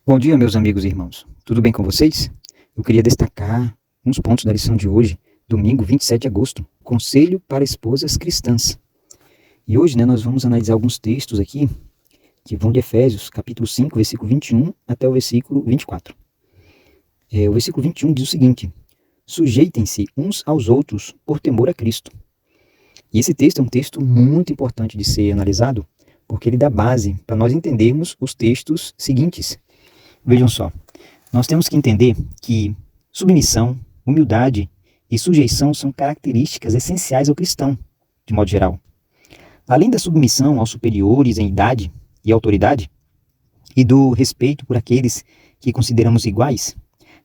Bom dia, meus amigos e irmãos. Tudo bem com vocês? Eu queria destacar uns pontos da lição de hoje, domingo 27 de agosto, Conselho para Esposas Cristãs. E hoje, nós vamos analisar alguns textos aqui, que vão de Efésios, capítulo 5, versículo 21 até o versículo 24. O versículo 21 diz o seguinte: sujeitem-se uns aos outros por temor a Cristo. E esse texto é um texto muito importante de ser analisado, porque ele dá base para nós entendermos os textos seguintes. Vejam só, nós temos que entender que submissão, humildade e sujeição são características essenciais ao cristão, de modo geral. Além da submissão aos superiores em idade e autoridade, e do respeito por aqueles que consideramos iguais,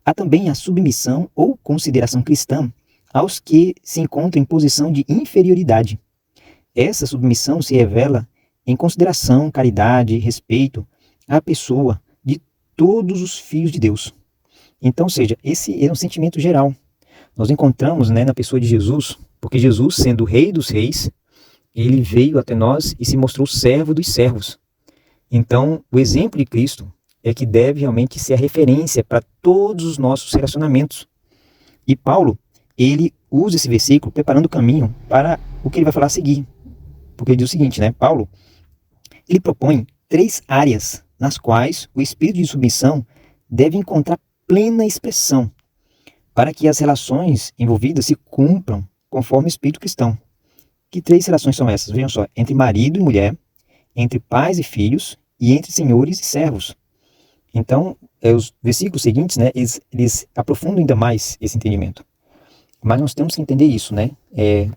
há também a submissão ou consideração cristã aos que se encontram em posição de inferioridade. Essa submissão se revela em consideração, caridade, respeito à pessoa de todos os filhos de Deus. Então, ou seja, esse é um sentimento geral. Nós encontramos, na pessoa de Jesus, porque Jesus, sendo o Rei dos Reis, ele veio até nós e se mostrou servo dos servos. Então, o exemplo de Cristo é que deve realmente ser a referência para todos os nossos relacionamentos. E Paulo, ele usa esse versículo preparando o caminho para o que ele vai falar a seguir. Porque ele diz o seguinte, Paulo, ele propõe 3 áreas nas quais o espírito de submissão deve encontrar plena expressão para que as relações envolvidas se cumpram conforme o espírito cristão. Que 3 relações são essas? Vejam só, entre marido e mulher, entre pais e filhos e entre senhores e servos. Então, os versículos seguintes, eles aprofundam ainda mais esse entendimento. Mas nós temos que entender isso,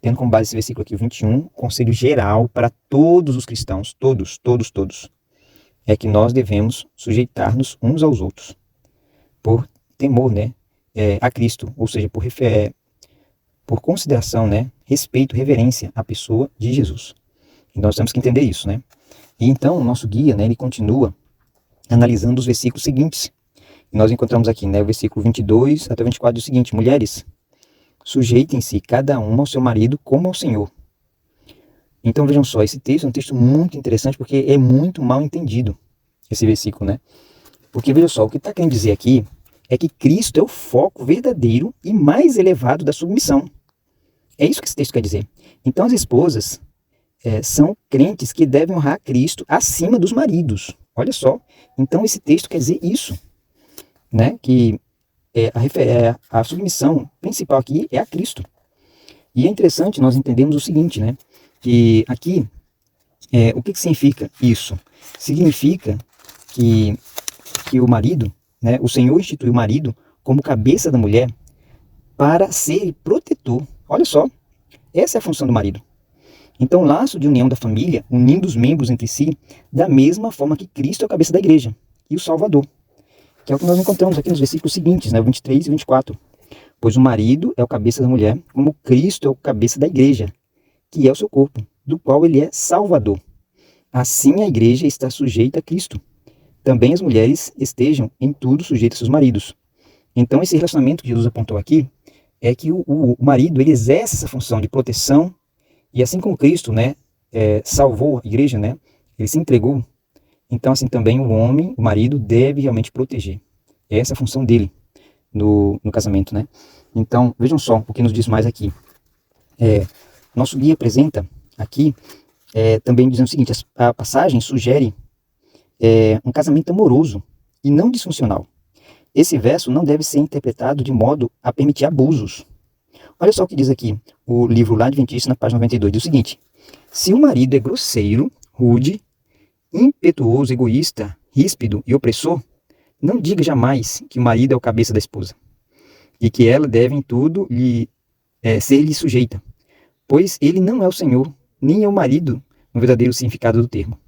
tendo como base esse versículo aqui, o 21, conselho geral para todos os cristãos, todos, é que nós devemos sujeitar-nos uns aos outros, por temor, a Cristo, ou seja, por consideração, respeito, reverência à pessoa de Jesus. Então nós temos que entender isso, E então o nosso guia, ele continua analisando os versículos seguintes. E nós encontramos aqui, o versículo 22 até o 24 diz o seguinte: mulheres, sujeitem-se cada um ao seu marido como ao Senhor. Então vejam só, esse texto é um texto muito interessante porque é muito mal entendido, esse versículo, Porque veja só, o que está querendo dizer aqui é que Cristo é o foco verdadeiro e mais elevado da submissão. É isso que esse texto quer dizer. Então as esposas são crentes que devem honrar Cristo acima dos maridos. Olha só, então esse texto quer dizer isso, que a submissão principal aqui é a Cristo. E é interessante nós entendermos o seguinte, que aqui, o que significa isso? Significa que o marido, o Senhor instituiu o marido como cabeça da mulher para ser protetor. Olha só, essa é a função do marido. Então, o laço de união da família, unindo os membros entre si, da mesma forma que Cristo é a cabeça da igreja e o Salvador. Que é o que nós encontramos aqui nos versículos seguintes, 23 e 24. Pois o marido é o cabeça da mulher, como Cristo é o cabeça da igreja, que é o seu corpo, do qual ele é Salvador. Assim a igreja está sujeita a Cristo. Também as mulheres estejam em tudo sujeitas aos seus maridos. Então esse relacionamento que Jesus apontou aqui é que o marido ele exerce essa função de proteção, e assim como Cristo salvou a igreja, ele se entregou. Então, assim também o homem, o marido, deve realmente proteger. Essa é a função dele no casamento, Então, vejam só o que nos diz mais aqui. Nosso guia apresenta aqui, também dizendo o seguinte: a passagem sugere um casamento amoroso e não disfuncional. Esse verso não deve ser interpretado de modo a permitir abusos. Olha só o que diz aqui o livro Lar Adventista, na página 92, diz o seguinte: se o marido é grosseiro, rude, impetuoso, egoísta, ríspido e opressor, não diga jamais que o marido é o cabeça da esposa e que ela deve em tudo ser-lhe sujeita, pois ele não é o Senhor, nem é o marido no verdadeiro significado do termo.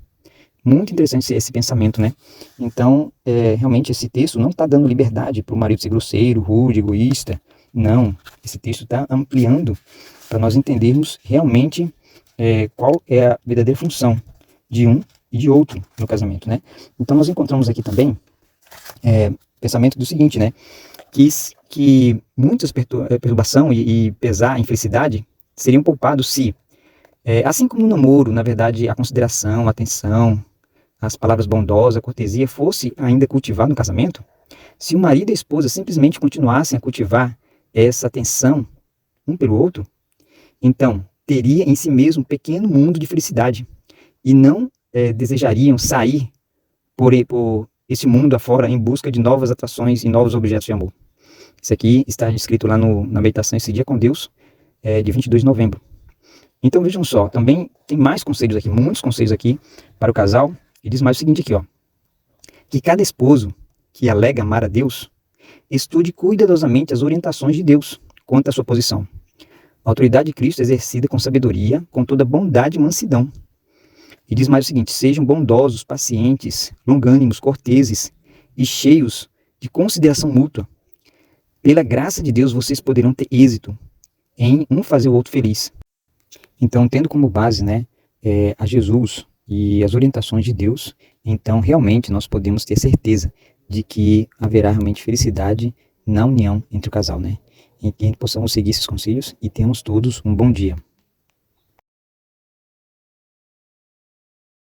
Muito interessante esse pensamento, Então, realmente esse texto não está dando liberdade para o marido ser grosseiro, rude, egoísta. Não, esse texto está ampliando para nós entendermos realmente qual é a verdadeira função de um e de outro no casamento, Então nós encontramos aqui também pensamento do seguinte, que muitas perturbação e pesar, infelicidade seriam poupados se, assim como no namoro, na verdade, a consideração, a atenção, as palavras bondosa, a cortesia fosse ainda cultivado no casamento, se o marido e a esposa simplesmente continuassem a cultivar essa atenção um pelo outro, então teria em si mesmo um pequeno mundo de felicidade e não desejariam sair por esse mundo afora em busca de novas atrações e novos objetos de amor. Isso aqui está escrito lá na meditação Esse Dia com Deus, de 22 de novembro. Então vejam só, também tem mais conselhos aqui, muitos conselhos aqui para o casal. Ele diz mais o seguinte aqui, ó, que cada esposo que alega amar a Deus, estude cuidadosamente as orientações de Deus quanto à sua posição. A autoridade de Cristo é exercida com sabedoria, com toda bondade e mansidão. E diz mais o seguinte, sejam bondosos, pacientes, longânimos, corteses e cheios de consideração mútua. Pela graça de Deus, vocês poderão ter êxito em um fazer o outro feliz. Então, tendo como base, a Jesus e as orientações de Deus, então realmente nós podemos ter certeza de que haverá realmente felicidade na união entre o casal, E que possamos seguir esses conselhos e tenhamos todos um bom dia.